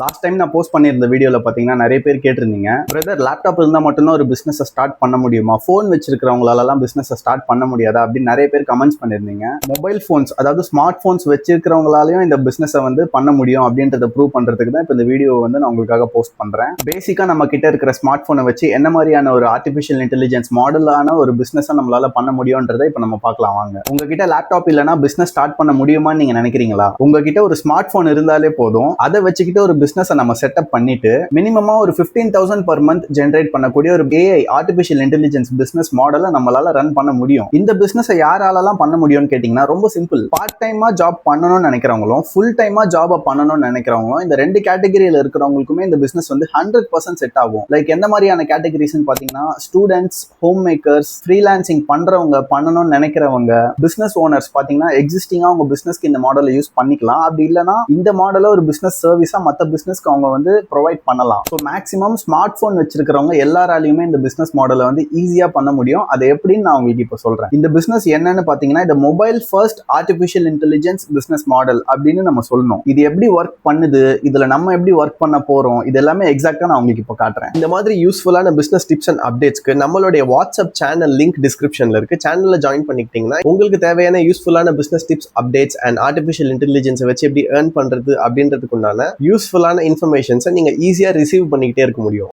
Last time நான் post பண்ணியிருந்த வீடியோவில் பார்த்தீங்கன்னா நிறைய பேர் கேட்டிருந்தீங்க, பிரதர் லேப்டாப் இருந்தால் மட்டும்தான் ஒரு பிஸ்னஸை ஸ்டார்ட் பண்ண முடியுமா, ஃபோன் வச்சிருக்கிறவங்களாலலாம் பிஸ்னஸை ஸ்டார்ட் பண்ண முடியாதா அப்படின்னு நிறைய பேர் கமெண்ட்ஸ் பண்ணியிருந்தீங்க. மொபைல் ஃபோன்ஸ், அதாவது ஸ்மார்ட் ஃபோன்ஸ் வச்சிருக்கிறவங்களாலையும் இந்த பிஸ்னஸை பண்ண முடியும் அப்படின்றத ப்ரூவ் பண்ணுறதுக்கு தான் இப்போ இந்த வீடியோ நான் உங்களுக்காக போஸ்ட் பண்ணுறேன். பேசிக்காக நம்ம கிட்ட இருக்கிற ஸ்மார்ட் ஃபோனை வச்சு என்ன மாதிரியான ஒரு ஆர்டிஃபிஷியல் இன்டெலிஜென்ஸ் மாடலான ஒரு பிஸ்னஸை நம்மளால பண்ண முடியும்ன்றதை இப்போ நம்ம பார்க்கலாம் வாங்க. உங்ககிட்ட லேப்டாப் இல்லைனா பிஸ்னஸ் ஸ்டார்ட் பண்ண முடியுமான்னு நீங்க நினைக்கிறீங்களா? உங்ககிட்ட ஒரு ஸ்மார்ட் ஃபோன் இருந்தாலே போதும், அதை வச்சுக்கிட்டு ஒரு பிசினஸை நம்ம செட்டப் பண்ணிட்டு மினிமமா ஒரு 15,000 per month ஜென்ரேட் பண்ணக்கூடிய ஒரு AI ஆர்டிஃபிஷியல் இன்டெலிஜென்ஸ் பிசினஸ் மாடலை நம்மளால ரன் பண்ண முடியும். இந்த பிசினஸை யாராலலாம் பண்ண முடியும்னு கேட்டீங்கன்னா ரொம்ப சிம்பிள். பார்ட் டைமா ஜாப் பண்ணணும்னு நினைக்கிறவங்களும் ஃபுல் டைமா ஜாப் பண்ணணும்னு நினைக்கிறவங்களும் இந்த ரெண்டு கேட்டகரியில இருக்கிறவங்களுக்குமே இந்த பிசினஸ் 100% செட் ஆகும். லைக் எந்த மாதிரியான கேட்டகரிஸ்ன்னு பாத்தீங்கன்னா ஸ்டூடெண்ட்ஸ், ஹோம் மேக்கர்ஸ், ஃப்ரீலான்சிங் பண்றவங்க, பண்ணணும்னு நினைக்கிறவங்க, பிசினஸ் ஓனர்ஸ் பாத்தீங்கன்னா எக்ஸிஸ்டிங்கா உங்க பிசினஸ்க்கு இந்த மாடலை யூஸ் பண்ணிக்கலாம். அப்படி இல்லைன்னா இந்த மாடலை ஒரு பிசினஸ் சர்வீஸா மற்ற பிசினஸ்க்கு அவங்க ப்ரொவைட் பண்ணலாம். ஸோ மேக்ஸிமம் ஸ்மார்ட் போன் வச்சிருக்கிறவங்க எல்லாராலையுமே இந்த பிசினஸ் மாடலை ஈஸியா பண்ண முடியும். அதை எப்படின்னு நான் உங்களுக்கு இப்போ சொல்றேன். இந்த பிசினஸ் என்னன்னு பாத்தீங்கன்னா இந்த mobile first artificial intelligence business model அப்படின்னு நம்ம சொல்லணும். இது எப்படி ஒர்க் பண்ணுது, இதுல நம்ம எப்படி ஒர்க் பண்ண போறோம், இது எல்லாமே எக்ஸாக்டா நான் உங்களுக்கு இப்போ காட்டுறேன். இந்த மாதிரி யூஸ்ஃபுல்லான பிசினஸ் டிப்ஸ் அண்ட் அப்டேட்ஸ்க்கு நம்மளுடைய வாட்ஸ்அப் சேனல் லிங்க் டிஸ்கிரிப்ஷன்ல இருக்கு. சேனல்ல ஜாயின் பண்ணிக்கிட்டீங்கன்னா உங்களுக்கு தேவையான யூஸ்ஃபுல்லான business tips, updates and artificial இன்டெலிஜென்ஸை வச்சு எப்படி ஏர்ன் பண்றது அப்படின்றதுக்குண்டான யூஸ்ஃபுல்லான இன்ஃபர்மேஷன்ஸை நீங்க ஈஸியா ரிசீவ் பண்ணிக்கிட்டே இருக்க முடியும்.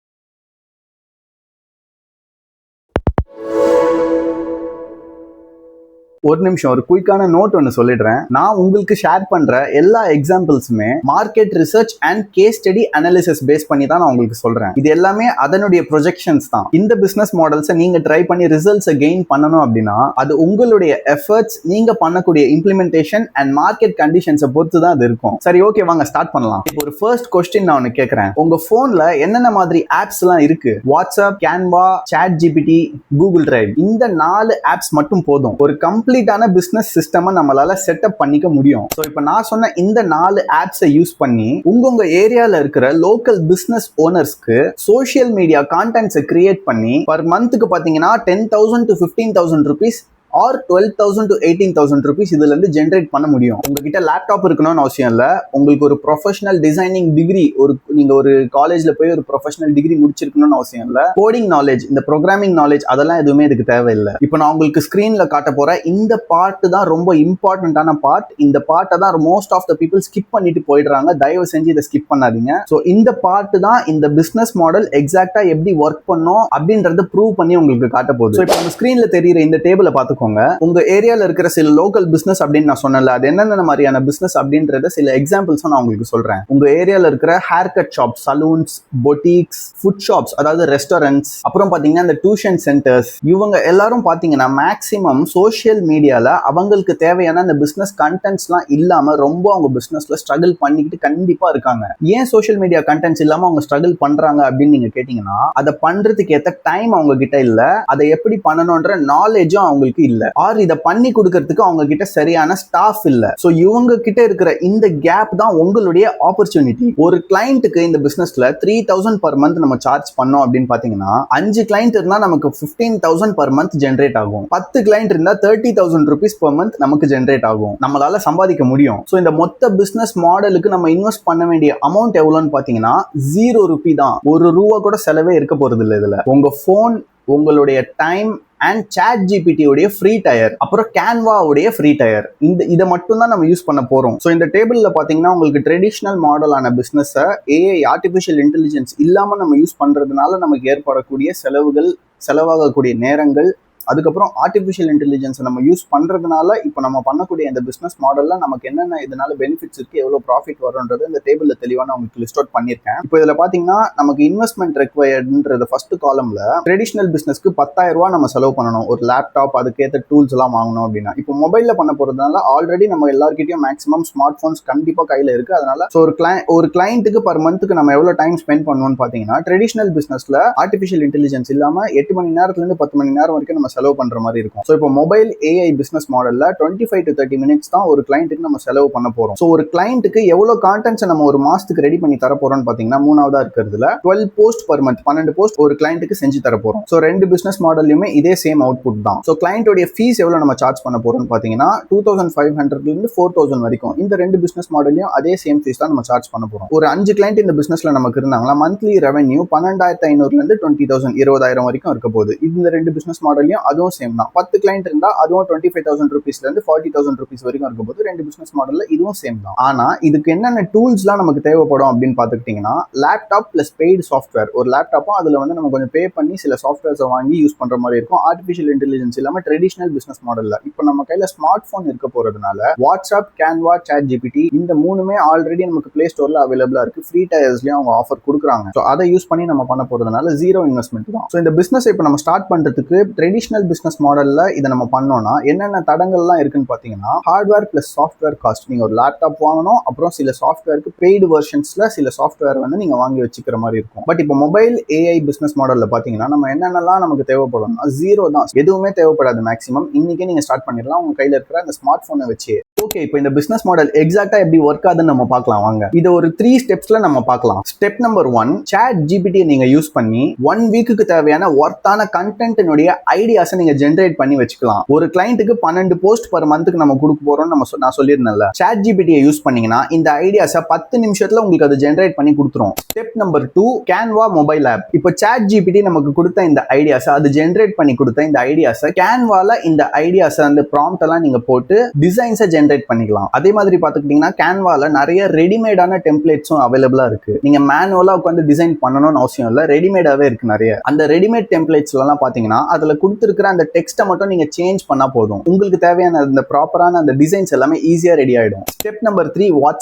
ஒரு நிமிஷம், ஒரு குயிக்கான நோட் ஒன்று சொல்லிடுறேன். நான் உங்களுக்கு ஷேர் பண்ற எல்லா எக்ஸாம்பிள்ஸுமே market research and case study analysis base பண்ணி தான் நான் உங்களுக்கு சொல்றேன். இது எல்லாமே அதனுடைய ப்ரொஜெக்ஷன்ஸ் தான். இந்த பிசினஸ் மாடல்ஸை நீங்க ட்ரை பண்ணி ரிசல்ட்ஸை கெயின் பண்ணணும் அப்படின்னா அது உங்களுடைய எஃபர்ட்ஸ், நீங்க பண்ணக்கூடிய இம்ப்ளிமெண்டேஷன் அண்ட் மார்க்கெட் கண்டிஷன்ஸை பொறுத்து தான் அது இருக்கும். சரி, ஓகே, வாங்க ஸ்டார்ட் பண்ணலாம். இப்போ ஒரு ஃபர்ஸ்ட் கொஸ்டின் நான் ஒன்று கேட்கறேன். உங்க போன்ல என்னென்ன மாதிரி ஆப்ஸ் எல்லாம் இருக்கு? WhatsApp, Canva, ChatGPT, Google drive, இந்த 4 ஆப்ஸ் மட்டும் போதும் ஒரு கம்ப்ளீட்டான பிசினஸ் சிஸ்டம் நம்மளால செட்டப் பண்ணிக்க முடியும். சோ இப்போ நான் சொன்ன இந்த 4 ஆப்ஸை யூஸ் பண்ணி உங்க ஏரியால இருக்கிற லோக்கல் பிசினஸ் ஓனர்ஸ்க்கு சோஷியல் மீடியா கான்டென்ட்ஸை கிரியேட் பண்ணி பர் மந்த்துக்கு பாத்தீங்கன்னா 10,000 to 15,000 rupees or 12,000 to 18,000 rupees இதுல இருந்து ஜென்ரேட் பண்ண முடியும். உங்ககிட்ட லேப்டாப் இருக்கணும்னு அவசியம் இல்ல. உங்களுக்கு ஒரு ப்ரொஃபஷனல் டிசைனிங் டிகிரி, நீங்க ஒரு காலேஜ்ல போய் ஒரு ப்ரொஃபஷனல் டிகிரி முடிச்சிருக்கணும்னு அவசியம் இல்ல. கோடிங் நாலேஜ், இந்த ப்ரோக்ராமிங் நாலேஜ், அதெல்லாம் எதுவுமே இதுக்கு தேவையில்லை. இப்போ நான் உங்களுக்கு ஸ்கிரீன்ல காட்ட போற இந்த பார்ட் தான் ரொம்ப இம்பார்ட்டன்டான பார்ட். இந்த பார்ட்டை தான் most of the people skip பண்ணிட்டு போயிடுறாங்க. தயவு செஞ்சு இதை ஸ்கிப் பண்ணாதீங்க. ஸோ இந்த பார்ட் தான் இந்த பிசினஸ் மாடல் எக்ஸாக்டா எப்படி ஒர்க் பண்ணும் அப்படின்றத ப்ரூவ் பண்ணி உங்களுக்கு காட்ட போகுது. இப்போ நம்ம ஸ்கிரீன்ல தெரியுற இந்த டேபிளை பார்த்து உங்க ஏரியால இருக்கிற சில லோக்கல் பிசினஸ் அப்படின்னு நான் சொன்னல, அது என்னென்ன மாதிரியான பிசினஸ் அப்படின்றத சில எக்ஸாம்பிள்ஸ் நான் உங்களுக்கு சொல்றேன். உங்க ஏரியால இருக்கிற hair cut shop, salons, boutiques, food shops, அதாவது ரெஸ்டாரண்ட்ஸ், அப்புறம் பாத்தீங்கன்னா இந்த டியூஷன் சென்டர்ஸ், இவங்க எல்லாரும் பாத்தீங்கன்னா மேக்ஸிமம் சோஷியல் மீடியால அவங்களுக்கு தேவையான இந்த பிசினஸ் கண்டென்ட்ஸ்லாம் இல்லாம ரொம்ப அவங்க பிசினஸ்ல ஸ்ட்ரகிள் பண்ணிக்கிட்டு கண்டிப்பா இருக்காங்க. ஏன் சோஷியல் மீடியா கண்டென்ட்ஸ் இல்லாம அவங்க ஸ்ட்ரகிள் பண்றாங்க அப்படின்னு நீங்க கேட்டீங்கன்னா அதை பண்றதுக்கு ஏத்த டைம் அவங்க கிட்ட இல்ல, அதை எப்படி பண்ணணும்ன்ற நாலேஜும் அவங்களுக்கு இல்ல, ஆர் இதை பண்ணி கொடுக்கறதுக்கு அவங்க கிட்ட சரியான ஸ்டாஃப் இல்ல. சோ இவங்க கிட்ட இருக்கிற இந்த கேப் தான் உங்களுடைய ஆப்பர்ச்சுனிட்டி. ஒரு கிளையண்ட்டுக்கு இந்த பிசினஸ்ல 3,000 per month நம்ம சார்ஜ் பண்ணோம் அப்படின்னு பாத்தீங்கன்னா 5 கிளையண்ட் இருந்தா நமக்கு 15,000 per month ஜென்ரேட் ஆகும். 10 கிளையண்ட் இருந்தா 30,000 rupees per month நமக்கு ஜென்ரேட் ஆகும். நம்மளால சம்பாதிக்க முடியும். சோ இந்த மொத்த பிசினஸ் மாடலுக்கு நம்ம இன்வெஸ்ட் பண்ண வேண்டிய அமௌண்ட் எவ்வளவுன்னு பாத்தீங்கன்னா 0 ரூபி தான். ₹1 கூட செலவே இருக்க போறது இல்லை. இதுல உங்க போன், உங்களுடைய டைம் அண்ட் சாட் ஜிபிடி உடைய ஃப்ரீ டயர், அப்புறம் கேன்வா உடைய ஃப்ரீ டயர், இதை மட்டும் தான் நம்ம யூஸ் பண்ண போறோம். ஸோ இந்த டேபிள்ல பாத்தீங்கன்னா உங்களுக்கு ட்ரெடிஷனல் மாடலான பிசினஸ் AI ஆர்டிஃபிஷியல் இன்டெலிஜென்ஸ் இல்லாம நம்ம யூஸ் பண்றதுனால நமக்கு ஏற்படக்கூடிய செலவுகள், செலவாகக்கூடிய நேரங்கள், அதுக்கப்புறம் ஆர்டிஃபிஷியல் இன்டெலிஜென்ஸை நம்ம யூஸ் பண்றதுனால இப்போ நம்ம பண்ணக்கூடிய இந்த பிசினஸ் மாடல்ல நமக்கு என்னென்ன இதனால பெனிஃபிட்ஸ் இருக்கு, எவ்வளவு ப்ராஃபிட் வரும்ன்றது இந்த டேபிள்ல தெளிவா நான் உங்களுக்கு லிஸ்ட் அவுட் பண்ணிருக்கேன். இப்போ இதுல பாத்தீங்கன்னா நமக்கு இன்வெஸ்ட்மெண்ட் ரெக்வயர்டுன்றது ஃபர்ஸ்ட் காலம்ல ட்ரெடிஷனல் பிசினஸ்க்கு 10,000 ரூபாய் நம்ம செலவு பண்ணணும். ஒரு லேப்டாப், அதுக்கேற்ற டூல்ஸ் எல்லாம் வாங்கணும் அப்படின்னா. இப்போ மொபைல்ல பண்ண போறதுனால ஆல்ரெடி நம்ம எல்லாருக்கிட்டையும் மேக்ஸிமம் ஸ்மார்ட் போன்ஸ் கண்டிப்பா கையில இருக்கு. அதனால ஒரு கிளையண்ட்டுக்கு பர் மந்த்துக்கு நம்ம எவ்வளவு டைம் ஸ்பெண்ட் பண்ணுவோம்னு பாத்தீங்கன்னா ட்ரெடிஷனல் பிசினஸ்ல ஆர்டிஃபிஷியல் இன்டெலிஜென்ஸ் இல்லாம 8 மணி நேரத்துல இருந்து 10 மணி நேரம் வரைக்கும் நம்ம செலவு பண்ற மாதிரி இருக்கும். ஸோ இப்போ மொபைல் ஏஐ பிசினஸ் மாடல்ல 25 to 30 மினிட்ஸ் தான் ஒரு கிளைண்ட்டுக்கு நம்ம செலவு பண்ண போறோம். ஸோ ஒரு கிளைண்ட்டுக்கு எவ்வளவு கான்டென்ட்ஸ் நம்ம ஒரு மாசத்துக்கு ரெடி பண்ணி தர போறோம்னு பாத்தீங்கன்னா, மூணாவதா இருக்கிறதுல 12 போஸ்ட் பர் மந்த், 12 போஸ்ட் ஒரு கிளைண்ட்டுக்கு செஞ்சு தர போறோம். ஸோ ரெண்டு பிசினஸ் மாடல்லையுமே இதே சேம் அவுட்புட் தான். ஸோ கிளைண்டோட ஃபீஸ் எவ்வளவு நம்ம சார்ஜ் பண்ண போறோம்னு பாத்தீங்கன்னா 2500 இருந்து 4000 வரைக்கும். இந்த ரெண்டு பிசினஸ் மாடல்லையும் அதே சேம் ஃபீஸ் தான் நம்ம சார்ஜ் பண்ண போறோம். ஒரு 5 கிளைண்ட் இந்த பிசினஸ்ல நமக்கு இருந்தாங்களா, மந்த்லி ரெவன்யூ 12500 இருந்து 20000 20,000 வரைக்கும் இருக்க போகுது. இந்த ரெண்டு பிசினஸ் மாடல்லையும் அதுவும் சேம் தான். 10 கிளைண்ட் இருந்தா அதுவும் 25,000 rupees இருந்து 40,000 rupees வரைக்கும் இருக்க போது. ரெண்டு பிசினஸ் மாடல்ல இதுவும் சேம் தான். ஆனா இதுக்கு என்னென்ன டூல்ஸ்லாம் நமக்கு தேவைப்படும் அப்படின்னு பாத்துக்கிட்டீங்கன்னா, லேப்டாப் பிளஸ் பெய்டு சாஃப்ட்வேர். ஒரு லேப்டாப்பும் அதுல வந்து நம்ம கொஞ்சம் பே பண்ணி சில சாஃப்ட்வேர்ஸை வாங்கி யூஸ் பண்ற மாதிரி இருக்கும். ஆர்டிஃபிஷியல் இன்டெலிஜென்ஸ் இல்லாம ட்ரெடிஷனல் பிசினஸ் மாடல்ல இப்போ நம்ம கையில ஸ்மார்ட் போன் இருக்க போறதுனால வாட்ஸ்அப், கேன்வா, சாட் ஜிபிடி இந்த மூணுமே ஆல்ரெடி நமக்கு பிளே ஸ்டோர்ல அவைலபிளா இருக்கு. ஃப்ரீ டயர்ஸ்லயும் அவங்க ஆஃபர் கொடுக்குறாங்க. ஸோ அதை யூஸ் பண்ணி நம்ம பண்ண போறதுனால ஜீரோ இன்வெஸ்ட்மெண்ட் தான். ஸோ இந்த பிசினஸ் இப்போ நம்ம ஸ்டார்ட் பண்றதுக்கு ட்ரெடிஷனல் பிசினஸ் மாடல்ல இதை நம்ம பண்ணோம்னா என்னென்ன தடங்கள்லாம் இருக்குன்னு பாத்தீங்கன்னா, ஹார்ட்வேர் பிளஸ் சாஃப்ட்வேர் காஸ்ட். நீங்க ஒரு லேப்டாப் வாங்கணும், அப்புறம் சில சாஃப்ட்வேருக்கு பெய்டு வெர்ஷன்ஸ்ல சில சாஃப்ட்வேர் வந்து நீங்க வாங்கி வச்சுக்கிற மாதிரி இருக்கும். பட் இப்போ மொபைல் ஏஐ பிசினஸ் மாடல்ல பாத்தீங்கன்னா நம்ம என்னென்னலாம் நமக்கு தேவைப்படும்னா ஜீரோ தான். எதுவுமே தேவைப்படாது. மேக்ஸிமம் இன்னைக்கே நீங்க ஸ்டார்ட் பண்ணிடலாம் உங்க கையில இருக்கிற அந்த ஸ்மார்ட் போனை வச்சு. ஓகே, இப்போ இந்த பிசினஸ் மாடல் எக்ஸாக்டா எப்படி ஒர்க் ஆகுதுன்னு நம்ம பார்க்கலாம் வாங்க. இதை ஒரு 3 ஸ்டெப்ஸ்ல நம்ம பார்க்கலாம். ஸ்டெப் நம்பர் 1, சாட் ஜிபிடி நீங்க யூஸ் பண்ணி 1 வீக்குக்கு தேவையான ஒர்த்தான கண்டென்ட்னுடைய ஐடியாஸை நீங்க ஜென்ரேட் பண்ணி வச்சுக்கலாம். ஒரு கிளைண்ட்டுக்கு 12 போஸ்ட் பர் மந்த்துக்கு நம்ம கொடுக்க போறோம் நான் சொல்லியிருந்தேன்ல. சாட் ஜிபிடியை யூஸ் பண்ணீங்கன்னா இந்த ஐடியாஸை 10 நிமிஷத்துல உங்களுக்கு அது ஜென்ரேட் பண்ணி கொடுத்துரும். Step number 2, Canva mobile app. இப்போ சாட் ஜிபிடி நமக்கு கொடுத்த இந்த ஐடியாஸை, அது ஜென்ரேட் பண்ணி கொடுத்த இந்த ஐடியாஸை கேன்வால இந்த ஐடியாஸை அந்த ப்ராம்ப்ட் எல்லாம் நீங்க போட்டு டிசைன்ஸை ஜென்ரேட் பண்ணிக்கலாம். அதே மாதிரி பாத்துக்கிட்டீங்கன்னா கேன்வால நிறைய ரெடிமேடான டெம்ப்ளேட்ஸும் அவைலபிளா இருக்கு. நீங்க மேனுவலா உட்காந்து டிசைன் பண்ணணும்னு அவசியம் இல்ல, ரெடிமேடாவே இருக்கு நிறைய. அந்த ரெடிமேட் டெம்ப்ளேட்ஸ்ல எல்லாம் பாத்தீங்கன்னா அதுல கொடுத்திருக்கிற அந்த டெக்ஸ்ட்டை மட்டும் நீங்க சேஞ்ச் பண்ணா போதும். உங்களுக்கு தேவையான அந்த ப்ராப்பரான அந்த டிசைன்ஸ் எல்லாமே ஈஸியா ரெடி ஆயிடும். ஸ்டெப் நம்பர் 3,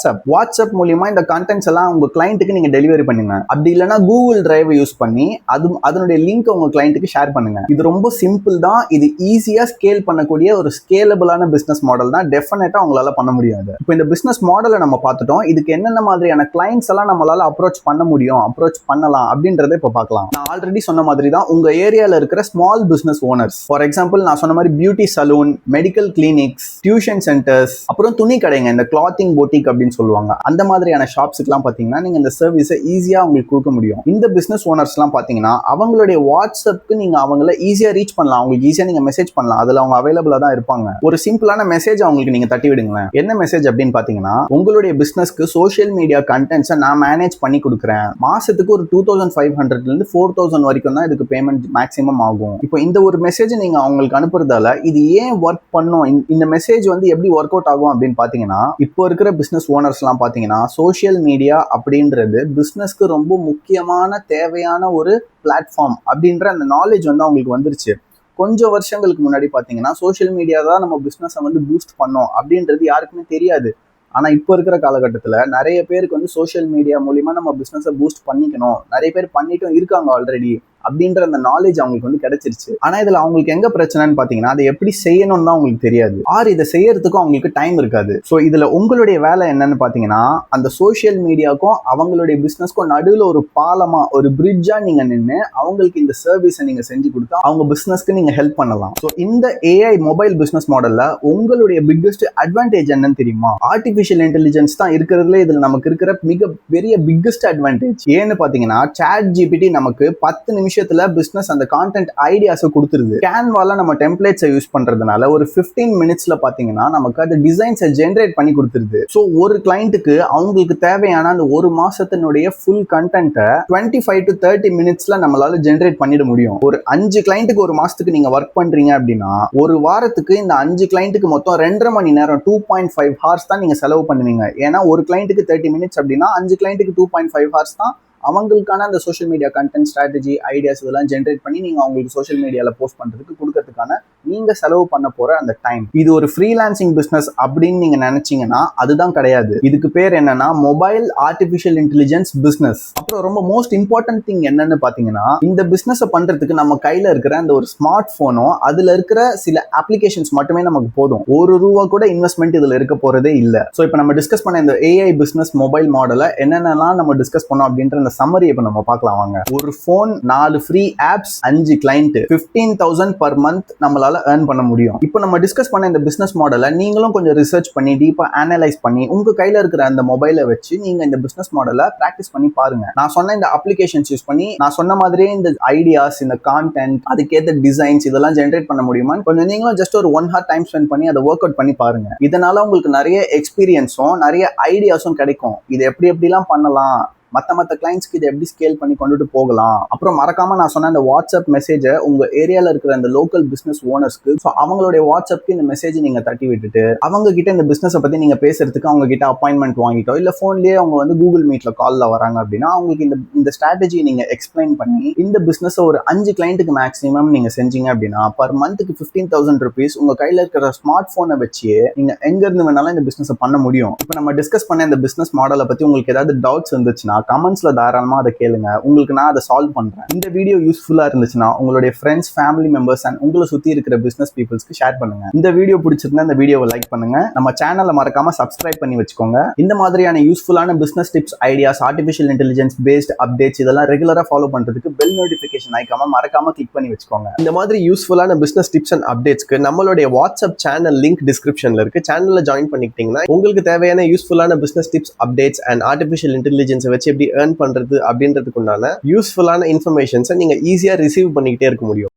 வாட்ஸ்அப் மூலியமா இந்த கண்டென்ட்ஸ் எல்லாம் உங்க கிளைண்ட்டுக்கு நீங்க டெலிவரி பண்ணுங்க. அப்படி இல்லைன்னா கூகுள் டிரைவ் யூஸ் பண்ணி அதனுடைய லிங்க் உங்க கிளைண்ட்டுக்கு ஷேர் பண்ணுங்க. இது ரொம்ப சிம்பிள் தான். இது ஈஸியா ஸ்கேல் பண்ணக்கூடிய ஒரு ஸ்கேலபிளான பிசினஸ் மாடல் தான். டெஃபினட்டா உங்களால பண்ண முடியாது. இப்போ இந்த பிசினஸ் மாடலை நம்ம பார்த்துட்டோம். இதுக்கு என்னென்ன மாதிரியான கிளைண்ட்ஸ் எல்லாம் நம்மளால அப்ரோச் பண்ண முடியும், அப்ரோச் பண்ணலாம் அப்படின்றத இப்போ பார்க்கலாம். நான் ஆல்ரெடி சொன்ன மாதிரி தான் உங்க ஏரியால இருக்கிற small business owners, for example நான் சொன்ன மாதிரி beauty salon, medical clinics, tuition centres, அப்புறம் துணி கடைங்க, இந்த கிளாத்திங் பொட்டிக் அப்படின்னு சொல்லுவாங்க, அந்த மாதிரியான ஷாப்ஸ்க்குலாம் பார்த்தீங்கன்னா நீங்க இந்த சர்வீஸை ஈஸியா உங்களுக்கு கொடுக்க முடியும். இந்த பிசினஸ் ஓனர்ஸ்லாம் பார்த்தீங்கன்னா அவங்களுடைய வாட்ஸ்அப்க்கு நீங்க அவங்கள ஈஸியா ரீச் பண்ணலாம். அவங்களுக்கு ஈஸியா நீங்க மெசேஜ் பண்ணலாம். அதுல அவங்க அவைலபிளா தான் இருப்பாங்க. ஒரு சிம்பிளான மெசேஜ் அவங்களுக்கு நீங்க தட்டி விடுங்களேன். என்ன மெசேஜ் அப்படின்னு பாத்தீங்கன்னா, உங்களுடைய பிசினஸ்க்கு சோஷியல் மீடியா கண்டென்ட்ஸை நான் மேனேஜ் பண்ணி கொடுக்குறேன். மாசத்துக்கு ஒரு 2500 இருந்து 4000 வரைக்கும் தான் இதுக்கு பேமெண்ட் மேக்ஸிமம் ஆகும். இப்போ இந்த ஒரு மெசேஜ் நீங்க அவங்களுக்கு அனுப்புறதால இது ஏன் ஒர்க் பண்ணும், இந்த மெசேஜ் வந்து எப்படி ஒர்க் அவுட் ஆகும் அப்படின்னு பாத்தீங்கன்னா, இப்போ இருக்கிற பிசினஸ் ஓனர்ஸ் எல்லாம் பாத்தீங்கன்னா சோஷியல் மீடியா அப்படின்றது பிசினஸ்க்கு ரொம்ப முக்கியமான தேவையான ஒரு பிளாட்ஃபார்ம் அப்படின்ற அந்த நாலேஜ் வந்து அவங்களுக்கு வந்துருச்சு. கொஞ்சம் வருஷங்களுக்கு முன்னாடி பார்த்தீங்கன்னா சோஷியல் மீடியா தான் நம்ம பிஸ்னஸை வந்து பூஸ்ட் பண்ணோம் அப்படின்றது யாருக்குமே தெரியாது. ஆனால் இப்போ இருக்கிற காலகட்டத்தில் நிறைய பேருக்கு வந்து சோஷியல் மீடியா மூலிமா நம்ம பிஸ்னஸை பூஸ்ட் பண்ணிக்கணும், நிறைய பேர் பண்ணிட்டும் இருக்காங்க ஆல்ரெடி அப்படின்ற அந்த நாலேஜ் அவங்களுக்கு வந்து கிடைச்சிருச்சு. ஆனால் இதில் அவங்களுக்கு எங்கே பிரச்சனைன்னு பார்த்தீங்கன்னா அதை எப்படி செய்யணும்னு தான் அவங்களுக்கு தெரியாது, இதை செய்யறதுக்கும் அவங்களுக்கு டைம் இருக்காது. ஸோ இதில் உங்களுடைய வேலை என்னன்னு பார்த்தீங்கன்னா, அந்த சோஷியல் மீடியாவுக்கும் அவங்களுடைய பிஸ்னஸ்க்கும் நடுவில் ஒரு பாலமா, ஒரு பிரிட்ஜா நீங்க நின்று அவங்களுக்கு இந்த சர்வீஸை நீங்க செஞ்சு கொடுத்தா அவங்க பிஸ்னஸ்க்கு நீங்க ஹெல்ப் பண்ணலாம். ஸோ இந்த ஏஐ மொபைல் பிஸ்னஸ் மாடல்ல உங்களுடைய பிக்கஸ்ட் அட்வான்டேஜ் என்னன்னு தெரியுமா? ஆர்டிஃபிஷியல் இன்டெலிஜென்ஸ் தான் இருக்கிறதுல இதில் நமக்கு இருக்கிற மிக பெரிய பிக்கஸ்ட் அட்வான்டேஜ். ஏன்னு பார்த்தீங்கன்னா சாட் ஜிபிடி நமக்கு 10 நிமிஷத்துல பிசினஸ் அந்த கான்டென்ட் ஐடியாஸை கொடுத்துருது. கேன்வால நம்ம டெம்ப்ளேட்ஸை யூஸ் பண்றதுனால ஒரு 15 மினிட்ஸ்ல பாத்தீங்கன்னா நமக்கு அந்த டிசைன்ஸை ஜென்ரேட் பண்ணி கொடுத்துருது. ஸோ ஒரு கிளைண்ட்டுக்கு அவங்களுக்கு தேவையான அந்த ஒரு மாசத்தினுடைய ஃபுல் கண்டென்ட்டை 25 to 30 மினிட்ஸ்ல நம்மளால ஜென்ரேட் பண்ணிட முடியும். ஒரு 5 கிளைண்ட்டுக்கு ஒரு மாசத்துக்கு நீங்க ஒர்க் பண்றீங்க அப்படின்னா ஒரு வாரத்துக்கு இந்த 5 கிளைண்ட்டுக்கு மொத்தம் 2.5 மணி நேரம் 2.5 ஹார்ஸ் தான் நீங்க செலவு பண்ணுவீங்க. ஏன்னா ஒரு கிளைண்ட்டுக்கு 30 மினிட்ஸ் அப்படின்னா 5 கிளைண்ட்டுக்கு 2.5 ஹார்ஸ் தான் அவங்களுக்கான அந்த social media content strategy ideas இதெல்லாம் ஜென்ரேட் பண்ணி நீங்க அவங்களுக்கு சோஷியல் மீடியால போஸ்ட் பண்றதுக்கு கொடுக்கறதுக்கான நீங்க செலவு பண்ண போற அந்த டைம். இது ஒரு ஃப்ரீலான்சிங் பிசினஸ் அப்படின்னு நீங்க நினைச்சீங்கன்னா அதுதான் கிடையாது. இதுக்கு பேர் என்னன்னா மொபைல் ஆர்டிபிஷியல் இன்டெலிஜென்ஸ் பிசினஸ். அப்புறம் ரொம்ப மோஸ்ட் இம்பார்ட்டன்ட் திங் என்னன்னு பாத்தீங்கன்னா, இந்த பிசினஸ் பண்றதுக்கு நம்ம கையில இருக்கிற அந்த ஒரு ஸ்மார்ட் போனோ அதுல இருக்கிற சில அப்ளிகேஷன்ஸ் மட்டுமே நமக்கு போதும். ₹1 கூட இன்வெஸ்ட்மெண்ட் இதுல இருக்க போறதே இல்ல. சோ இப்போ நம்ம டிஸ்கஸ் பண்ண இந்த AI பிசினஸ் மொபைல் மாடலை என்னென்னலாம் நம்ம டிஸ்கஸ் பண்ணோம் அப்படின்ற இந்த சம்மரி இப்போ நம்ம பார்க்கலாம் வாங்க. ஒரு phone, 4 free apps, 5 client, 15,000 per month நம்மளால earn பண்ண முடியும். இப்போ நம்ம டிஸ்கஸ் பண்ண இந்த பிசினஸ் மாடலை நீங்களும் கொஞ்சம் ரிசர்ச் பண்ணி டீப்பா அனலைஸ் பண்ணி உங்க கையில இருக்கிற அந்த மொபைலை வச்சு நீங்க இந்த பிசினஸ் மாடலை பிராக்டிஸ் பண்ணி பாருங்க. நான் சொன்ன இந்த அப்ளிகேஷன்ஸ் யூஸ் பண்ணி நான் சொன்ன மாதிரியே இந்த ஐடியாஸ், இந்த கான்டென்ட், அதுக்கேற்ற டிசைன்ஸ் இதெல்லாம் ஜென்ரேட் பண்ண முடியுமா கொஞ்சம் நீங்களும் ஜஸ்ட் ஒரு 1 hour டைம் ஸ்பெண்ட் பண்ணி அதை ஒர்க் அவுட் பண்ணி பாருங்க. இதனால உங்களுக்கு நிறைய எக்ஸ்பீரியன்ஸும் நிறைய ஐடியாஸும் கிடைக்கும். இது எப்படிலாம் பண்ணலாம், மற்ற கிளைண்ட்ஸ்க்கு இதை எப்படி ஸ்கேல் பண்ணி கொண்டுட்டு போகலாம். அப்புறம் மறக்காம நான் சொன்ன அந்த வாட்ஸ்அப் மெசேஜை உங்க ஏரியால இருக்கிற அந்த லோக்கல் பிசினஸ் ஓனர்ஸ்க்கு அவங்களுடைய வாட்ஸ்அப்க்கு இந்த மெசேஜ் நீங்க தட்டி விட்டுட்டு அவங்க கிட்ட இந்த பிசினஸ் பத்தி நீங்க பேசுறதுக்கு அவங்க கிட்ட அப்பாயின்மெண்ட் வாங்கிட்டோ இல்ல போன்லயே அவங்க வந்து கூகுள் மீட்ல கால்ல வராங்க அப்படின்னா அவங்களுக்கு இந்த ஸ்ட்ராட்டஜி நீங்க எக்ஸ்பிளைன் பண்ணி இந்த பிசினஸ் ஒரு 5 கிளைண்ட்டுக்கு மேக்ஸிமம் நீங்க செஞ்சீங்க அப்படின்னா பர் மந்த்துக்கு ₹15,000 உங்க கையில இருக்கிற ஸ்மார்ட் போனை வச்சு நீங்க எங்க இருந்து வேணாலும் இந்த பிசினஸ் பண்ண முடியும். இப்போ நம்ம டிஸ்கஸ் பண்ண இந்த பிசினஸ் மாடலை பத்தி உங்களுக்கு ஏதாவது டவுட்ஸ் இருந்துச்சுன்னா கமெண்ட்ஸ்ல தாராளமா அதை கேளுங்க. உங்களுக்கு நான் அதை சால்வ் பண்றேன். இந்த வீடியோ யூஸ்ஃபுல்லா இருந்துச்சுன்னா உங்களுடைய ஃப்ரெண்ட்ஸ், ஃபேமிலி மெம்பர்ஸ் அண்ட் உங்களை சுத்தி இருக்கிற பிசினஸ் பீப்புள்ஸ்க்கு ஷேர் பண்ணுங்க. இந்த வீடியோ பிடிச்சிருந்தா இந்த வீடியோவை லைக் பண்ணுங்க. நம்ம சேனலை மறக்காம சப்ஸ்கிரைப் பண்ணி வச்சுக்கோங்க. இந்த மாதிரியான யூஸ்ஃபுல்லான business tips, ideas, artificial intelligence based updates இதெல்லாம் ரெகுலரா ஃபாலோ பண்றதுக்கு பெல் நோட்டிபிகேஷன் ஐக்காம மறக்காம கிளிக் பண்ணி வச்சுக்கோங்க. இந்த மாதிரி யூஸ்ஃபுல்லான பிசினஸ் டிப்ஸ் அண்ட் அப்டேட்ஸ்க்கு நம்மளுடைய வாட்ஸ்அப் சேனல் லிங்க் டிஸ்கிரிப்ஷன்ல இருக்கு. சேனல்ல ஜாயின் பண்ணிக்கிட்டீங்கன்னா உங்களுக்கு தேவையான யூஸ்ஃபுல்லான business tips, updates and artificial intelligence வச்சு எப்படி earn பண்றது அப்படின்றதுக்குண்டான யூஸ்ஃபுல்லான இன்ஃபர்மேஷன்ஸை நீங்க ஈஸியா ரிசீவ் பண்ணிக்கிட்டே இருக்க முடியும்.